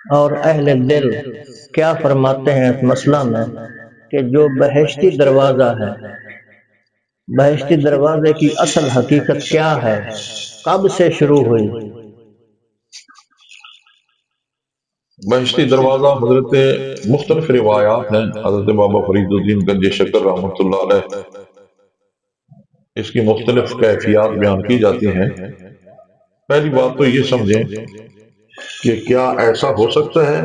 اور اہل دل کیا فرماتے ہیں اس مسئلہ میں کہ جو بہشتی دروازہ ہے، بہشتی دروازے کی اصل حقیقت کیا ہے، کب سے شروع ہوئی؟ بہشتی دروازہ حضرت مختلف روایات ہیں۔ حضرت بابا فرید الدین گنج شکر رحمۃ اللہ علیہ اس کی مختلف کیفیات بیان کی جاتی ہیں۔ پہلی بات تو یہ سمجھیں کہ کیا ایسا ہو سکتا ہے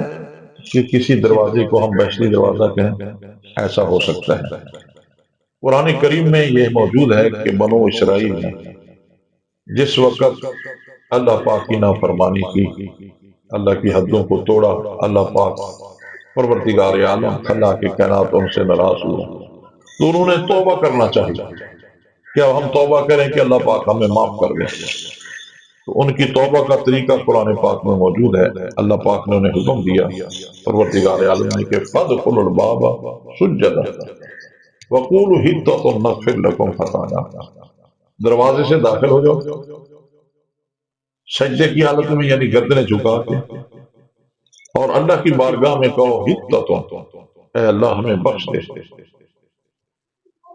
کہ کسی دروازے کو ہم بہشتی دروازہ کہیں؟ ایسا ہو سکتا ہے۔ قرآن کریم میں یہ موجود ہے کہ بنو اسرائیل نے جس وقت اللہ پاک کی نافرمانی کی، اللہ کی حدوں کو توڑا، اللہ پاک پروردگار عالم خلا کے کائنات ان سے ناراض ہوا، تو انہوں نے توبہ کرنا چاہی کیا ہم توبہ کریں کہ اللہ پاک ہمیں معاف کر دے؟ تو ان کی توبہ کا طریقہ قرآن پاک میں موجود ہے۔ اللہ پاک نے انہیں حکم دیا، پروردگار عالم نے، کہ فَادْخُلُوا الْبَابَ سُجَّدًا وَقُولُوا حِطَّةٌ نَغْفِرْ لَكُمْ خَطَايَاكُمْ، دروازے سے داخل ہو جاؤ سجدے کی حالت میں، یعنی گردنیں جھکا کے، اور اللہ کی بارگاہ میں کہو حِطَّةٌ، اے اللہ ہمیں بخش دے۔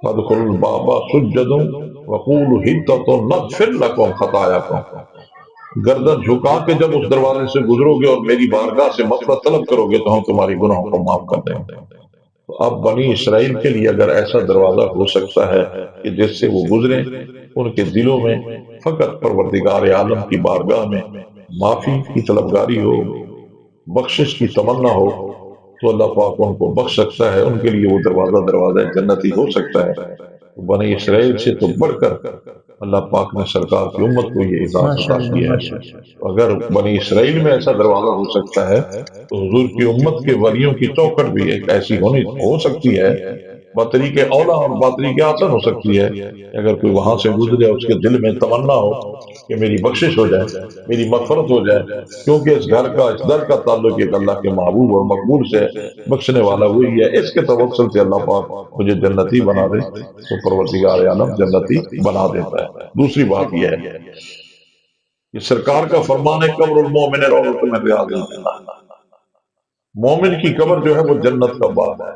فَادْخُلُوا الْبَابَ سُجَّدًا وَقُولُوا حِطَّةٌ نَغْفِرْ لَكُمْ خَطَايَاكُمْ، گردن جھکا کے جب اس دروازے سے گزرو گے اور میری بارگاہ سے مغفرت طلب کرو گے تو ہم تمہاری گناہوں کو معاف کر دیں گے۔ تو اب بنی اسرائیل کے لیے اگر ایسا دروازہ ہو سکتا ہے کہ جس سے وہ گزریں، ان کے دلوں میں فقط پروردگار عالم کی بارگاہ میں معافی کی طلبگاری ہو، بخشش کی تمنا ہو، تو اللہ پاک ان کو بخش سکتا ہے، ان کے لیے وہ دروازہ جنتی ہو سکتا ہے۔ بنی اسرائیل سے تو بڑھ کر اللہ پاک نے سرکار کی امت کو یہ اعزاز ماشاء عطا اللہ کیا ماشاء ہے۔ اگر بنی اسرائیل میں ایسا دروازہ ہو سکتا ہے تو حضور کی امت کے ولیوں کی چوکھٹ بھی ایک ایسی ہو سکتی ہے، بطریق اولا اور بطریق آسن ہو سکتی ہے کہ اگر کوئی وہاں سے گزرے، اس کے دل میں تمنا ہو کہ میری بخشش ہو جائے، میری مغفرت ہو جائے، کیونکہ اس در کا تعلق ایک اللہ کے محبوب اور مقبول سے ہے، بخشنے والا وہی ہے، اس کے توسل سے اللہ پاک مجھے جنتی بنا دے تو پروردگار عالم جنتی بنا دیتا ہے۔ دوسری بات یہ ہے کہ سرکار کا فرمان ہے قبر المومن روضۃ من ریاض الجنہ، مومن کی قبر جو ہے وہ جنت کا باغ ہے۔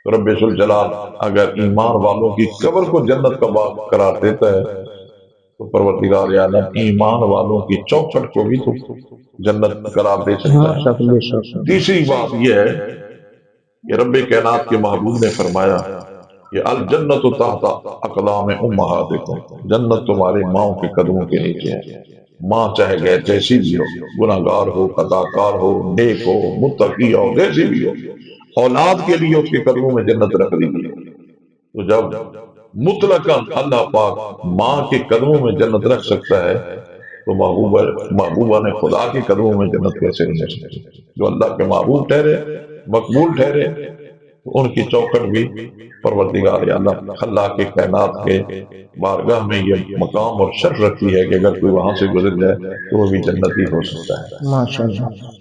رب ذوالجلال اگر ایمان والوں کی قبر کو جنت کا باغ قرار دیتا ہے تو پروردگار عالم ایمان والوں کی چوکھٹ کو بھی تو جنت قرار دے سکتا ہے۔ بے شک تیسری بات یہ ہے کہ رب کائنات کے محبوب نے فرمایا کہ الجنت تحت اقدام امہاتکم، جنت تمہارے ماؤں کے قدموں کے نیچے ہے۔ ماں چاہے گئے جیسی بھی ہو، گناہ گار ہو، خطا کار ہو، نیک ہو، متقی ہو، جیسی بھی ہو، اولاد کے لیے اس کے قدموں میں جنت رکھ دی گئی۔ تو جب مطلقاً اللہ پاک ماں کے قدموں میں جنت رکھ سکتا ہے تو محبوبہ نے خدا کے قدموں میں جنت کیسے نہیں رکھ سکتی؟ جو اللہ کے محبوب ٹھہرے، مقبول ٹھہرے، تو ان کی چوکھٹ بھی پروردگار عالم اللہ کے کائنات کے بارگاہ میں یہ مقام اور شرف رکھتی ہے کہ اگر کوئی وہاں سے گزر جائے تو وہ بھی جنتی ہو سکتا ہے۔ ماشاء اللہ